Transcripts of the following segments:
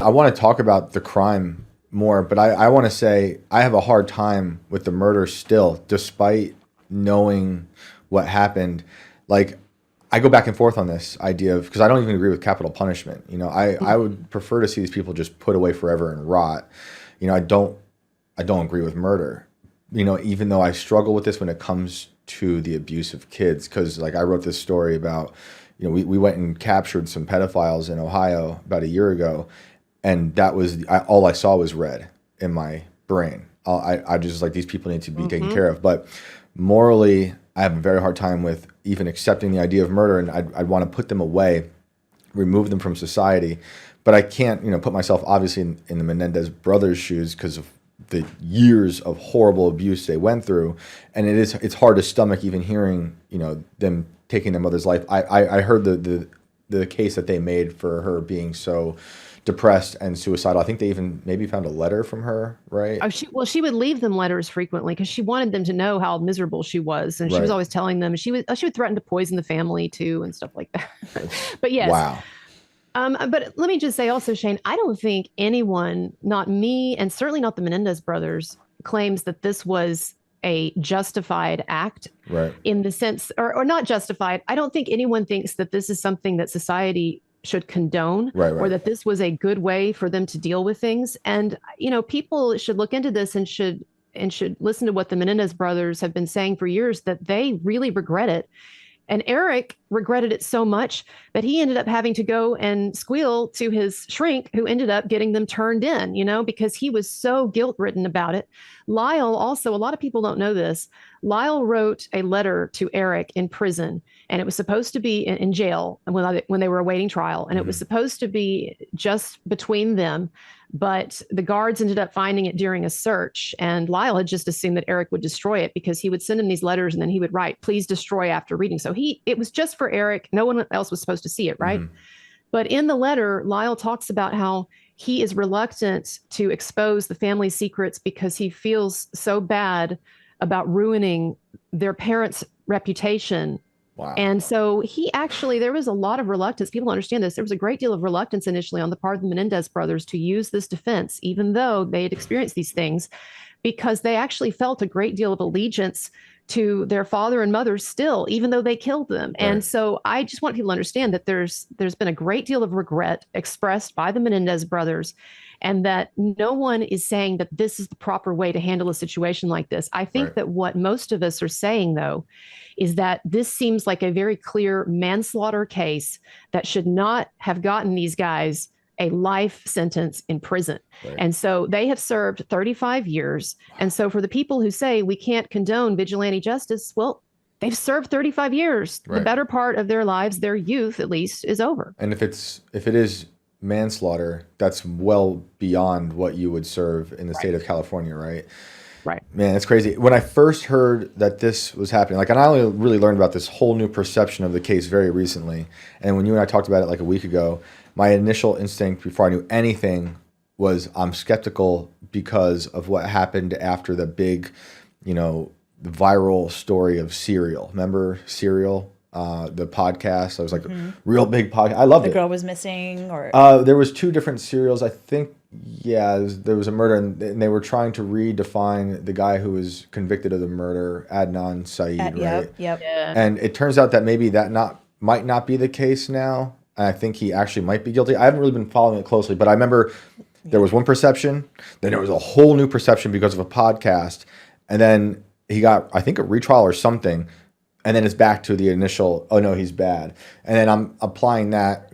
I want to talk about the crime more, but I want to say I have a hard time with the murder still, despite knowing what happened. Like, I go back and forth on this idea of, because I don't even agree with capital punishment. I would prefer to see these people just put away forever and rot. I don't agree with murder. Even though I struggle with this when it comes to the abuse of kids, because like I wrote this story about, we went and captured some pedophiles in Ohio about a year ago, and that was all I saw was red in my brain. I just like, these people need to be taken care of. But morally, I have a very hard time with even accepting the idea of murder, and I'd want to put them away, remove them from society. But I can't, put myself obviously in the Menendez brothers' shoes because of the years of horrible abuse they went through, and it's hard to stomach even hearing them taking their mother's life. I heard the case that they made for her being so depressed and suicidal. I think they even maybe found a letter from her, right? Oh, she would leave them letters frequently because she wanted them to know how miserable she was, and she was Right. always telling them she would threaten to poison the family too and stuff like that. But yes, Wow. but let me just say also, Shane, I don't think anyone, not me, and certainly not the Menendez brothers, claims that this was a justified act Right. in the sense, or not justified. I don't think anyone thinks that this is something that society should condone, Right. or Right. that this was a good way for them to deal with things. And, people should look into this and should listen to what the Menendez brothers have been saying for years, that they really regret it. And Eric regretted it so much that he ended up having to go and squeal to his shrink, who ended up getting them turned in, because he was so guilt ridden about it. Lyle also, a lot of people don't know this. Lyle wrote a letter to Eric in prison, and it was supposed to be in jail when they were awaiting trial. And it was supposed to be just between them. But the guards ended up finding it during a search, and Lyle had just assumed that Eric would destroy it because he would send him these letters and then he would write, "Please destroy," after reading. So it was just for Eric. No one else was supposed to see it, right? But in the letter, Lyle talks about how he is reluctant to expose the family's secrets because he feels so bad about ruining their parents' reputation. Wow. And so there was a lot of reluctance. People understand this. There was a great deal of reluctance initially on the part of the Menendez brothers to use this defense, even though they had experienced these things, because they actually felt a great deal of allegiance to their father and mother still, even though they killed them. Right. And so I just want people to understand that there's been a great deal of regret expressed by the Menendez brothers, and that no one is saying that this is the proper way to handle a situation like this. I think Right. that what most of us are saying, though, is that this seems like a very clear manslaughter case that should not have gotten these guys a life sentence in prison. Right. And so they have served 35 years. And so for the people who say we can't condone vigilante justice, well, they've served 35 years. Right. The better part of their lives, their youth at least, is over. And if it is manslaughter, that's well beyond what you would serve in the state of California, right? Right. Man, it's crazy. When I first heard that this was happening, and I only really learned about this whole new perception of the case very recently. And when you and I talked about it like a week ago, my initial instinct before I knew anything was I'm skeptical because of what happened after the big, viral story of Serial. Remember Serial? The podcast. I was like, real big podcast. I loved it. The girl was missing, or there was two different serials. I think, there was a murder, and they were trying to redefine the guy who was convicted of the murder, Adnan Saeed, right? Yep. Yeah. And it turns out that maybe might not be the case now. And I think he actually might be guilty. I haven't really been following it closely, but I remember there was one perception, then there was a whole new perception because of a podcast, and then he got, I think, a retrial or something. And then it's back to the initial, oh no, he's bad. And then I'm applying that,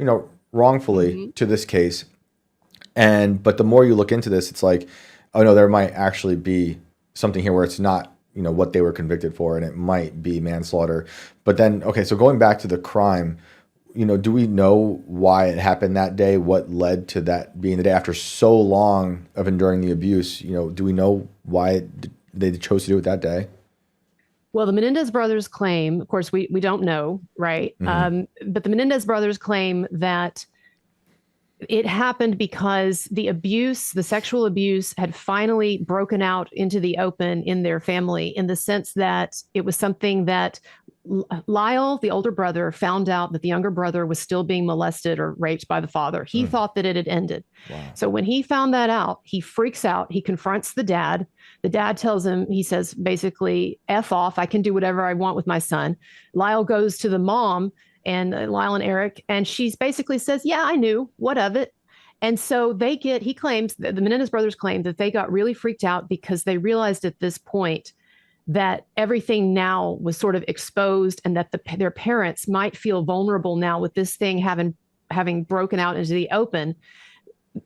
wrongfully to this case. But the more you look into this, it's like, oh no, there might actually be something here where it's not, what they were convicted for, and it might be manslaughter. But then, okay, so going back to the crime, do we know why it happened that day? What led to that being the day after so long of enduring the abuse? Do we know why they chose to do it that day? Well, the Menendez brothers claim, of course, we don't know, right? But the Menendez brothers claim that it happened because the sexual abuse had finally broken out into the open in their family, in the sense that it was something that Lyle, the older brother, found out that the younger brother was still being molested or raped by the father. He thought that it had ended. Wow. So when he found that out, he freaks out. He confronts the dad. The dad tells him, he says, basically, F off. I can do whatever I want with my son. Lyle goes to the mom and Lyle and Eric, and she basically says, yeah, I knew. What of it? And so he claims, the Menendez brothers claim that they got really freaked out because they realized at this point that everything now was sort of exposed and that their parents might feel vulnerable now with this thing having broken out into the open.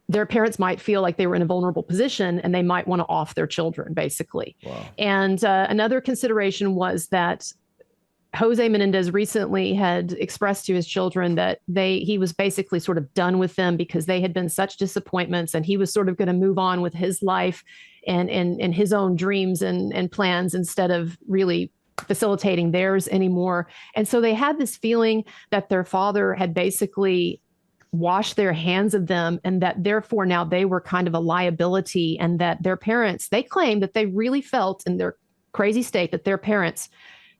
Their parents might feel like they were in a vulnerable position and they might want to off their children, basically. Wow. And another consideration was that Jose Menendez recently had expressed to his children that he was basically sort of done with them because they had been such disappointments, and he was sort of going to move on with his life and his own dreams and plans instead of really facilitating theirs anymore. And so they had this feeling that their father had basically washed their hands of them, and that therefore now they were kind of a liability, and that their parents, they claimed that they really felt in their crazy state that their parents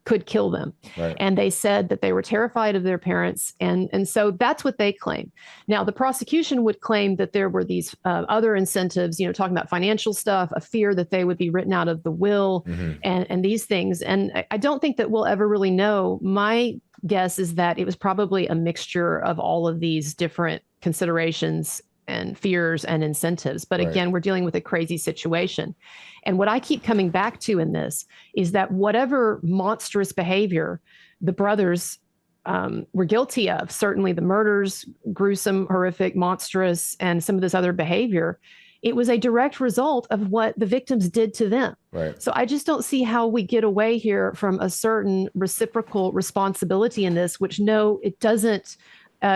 could kill them. Right. And they said that they were terrified of their parents. And so that's what they claim. Now, the prosecution would claim that there were these other incentives, talking about financial stuff, a fear that they would be written out of the will, and these things. And I don't think that we'll ever really know. My guess is that it was probably a mixture of all of these different considerations and fears and incentives. But again, we're dealing with a crazy situation. And what I keep coming back to in this is that whatever monstrous behavior the brothers were guilty of, certainly the murders, gruesome, horrific, monstrous, and some of this other behavior, it was a direct result of what the victims did to them. Right. So I just don't see how we get away here from a certain reciprocal responsibility in this, which it doesn't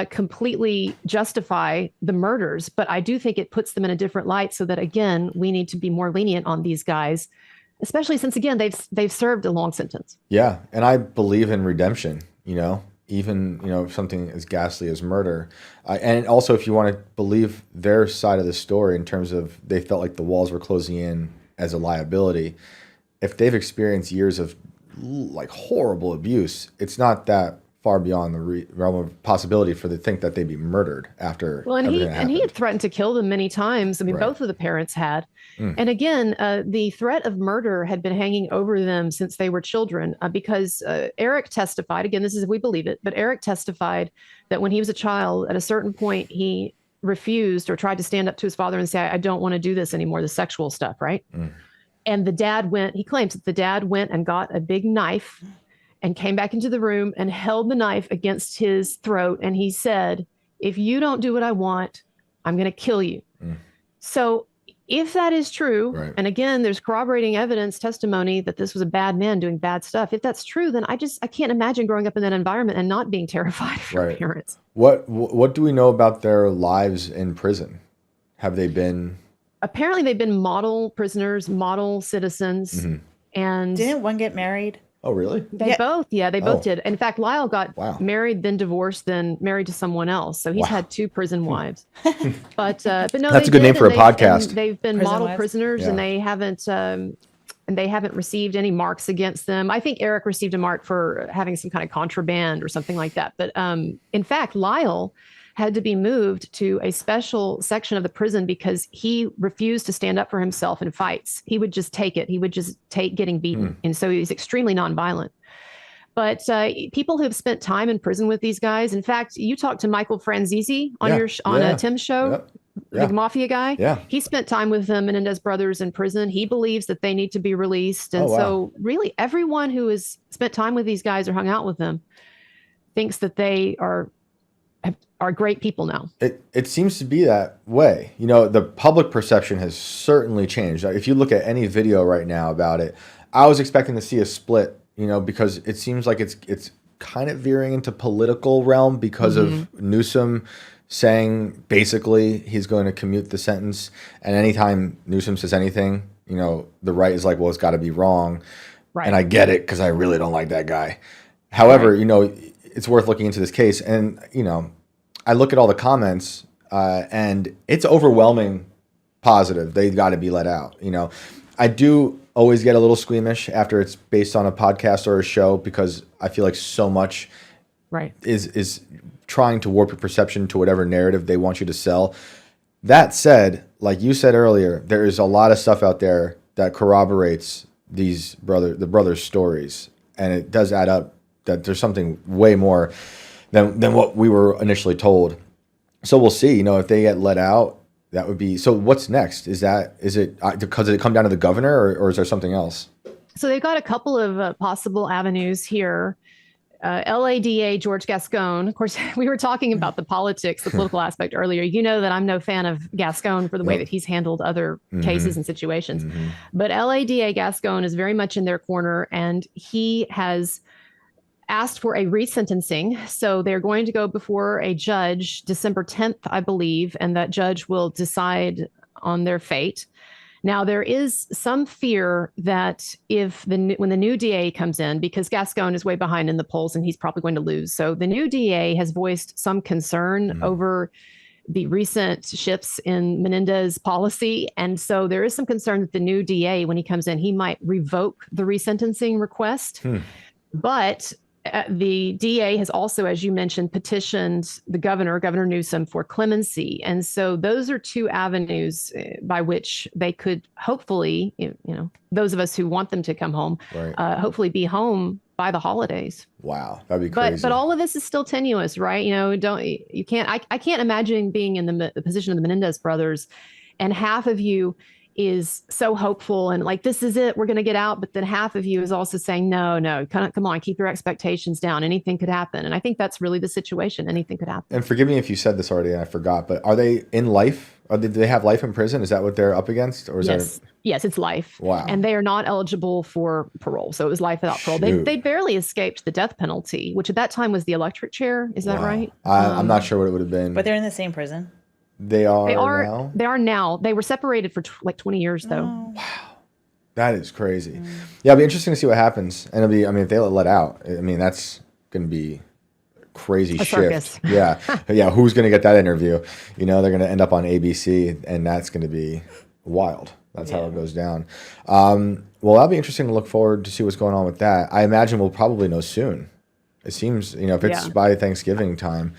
completely justify the murders, but I do think it puts them in a different light, so that, again, we need to be more lenient on these guys, especially since, again, they've served a long sentence. Yeah, and I believe in redemption, even something as ghastly as murder. And also, if you want to believe their side of the story in terms of they felt like the walls were closing in as a liability, if they've experienced years of like horrible abuse, it's not that far beyond the realm of possibility for them to think that they'd be murdered after. Well, and he had threatened to kill them many times. I mean, both of the parents had. And again, the threat of murder had been hanging over them since they were children, because Eric testified, again, this is if we believe it, but Eric testified that when he was a child, at a certain point, he refused or tried to stand up to his father and say, I don't want to do this anymore, the sexual stuff, right? And he claims that the dad went and got a big knife and came back into the room and held the knife against his throat. And he said, if you don't do what I want, I'm going to kill you. So if that is true, and again, there's corroborating evidence, testimony that this was a bad man doing bad stuff. If that's true, then I can't imagine growing up in that environment and not being terrified of your parents. What do we know about their lives in prison? Have they been? Apparently they've been model prisoners, model citizens. And didn't one get married? Oh, really? They both did. In fact, Lyle got married, then divorced, then married to someone else. So he's had 2 prison wives. But no, that's a good name for a podcast. They've been model prisoners, and they haven't received any marks against them. I think Eric received a mark for having some kind of contraband or something like that. But in fact, Lyle had to be moved to a special section of the prison because he refused to stand up for himself in fights. He would just take it. He would just take getting beaten. And so he's extremely nonviolent. But people who have spent time in prison with these guys, in fact, you talked to Michael Franzese on Tim's show, the mafia guy. Yeah. He spent time with the Menendez brothers in prison. He believes that they need to be released. And so really everyone who has spent time with these guys or hung out with them thinks that they are great people now. It seems to be that way. The public perception has certainly changed. If you look at any video right now about it, I was expecting to see a split, because it seems like it's kind of veering into political realm because of Newsom saying basically he's going to commute the sentence. And anytime Newsom says anything, the right is like, well, it's got to be wrong. Right. And I get it because I really don't like that guy. However, it's worth looking into this case. And, I look at all the comments and it's overwhelming positive. They got to be let out. I do always get a little squeamish after it's based on a podcast or a show because I feel like so much Right. is trying to warp your perception to whatever narrative they want you to sell. That said, like you said earlier, there is a lot of stuff out there that corroborates the brothers' stories, and it does add up that there's something way more than what we were initially told. So we'll see. If they get let out, that would be. So what's next? Is it because it come down to the governor, or is there something else? So they've got a couple of possible avenues here. LADA George Gascon. Of course, we were talking about the politics, the political aspect earlier. You know that I'm no fan of Gascon for the way that he's handled other cases and situations. But LADA Gascon is very much in their corner, and he has asked for a resentencing. So they're going to go before a judge December 10th, I believe, and that judge will decide on their fate. Now, there is some fear that when the new DA comes in, because Gascon is way behind in the polls and he's probably going to lose. So the new DA has voiced some concern over the recent shifts in Menendez policy. And so there is some concern that the new DA, when he comes in, he might revoke the resentencing request. But the DA has also, as you mentioned, petitioned the Governor Newsom, for clemency. And so those are two avenues by which they could hopefully, those of us who want them to come home, hopefully be home by the holidays. Wow, that'd be crazy. But all of this is still tenuous, right? I can't imagine being in the position of the Menendez brothers, and half of you is so hopeful and like, this is it, we're going to get out. But then half of you is also saying, no, come on, keep your expectations down. Anything could happen. And I think that's really the situation. Anything could happen. And forgive me if you said this already and I forgot, but are they in life? Do they have life in prison? Is that what they're up against? Or is Yes, it's life. Wow. And they are not eligible for parole. So it was life without parole. They barely escaped the death penalty, which at that time was the electric chair. Is that right? I'm not sure what it would have been. But they're in the same prison. They are now? They are now. They were separated for like 20 years, though. Oh. Wow. That is crazy. Yeah, it'll be interesting to see what happens. And if they let out, that's going to be crazy shift. Circus. Yeah. Yeah. Who's going to get that interview? They're going to end up on ABC, and that's going to be wild. That's how it goes down. Well, that'll be interesting to look forward to see what's going on with that. I imagine we'll probably know soon. It seems, if it's by Thanksgiving time.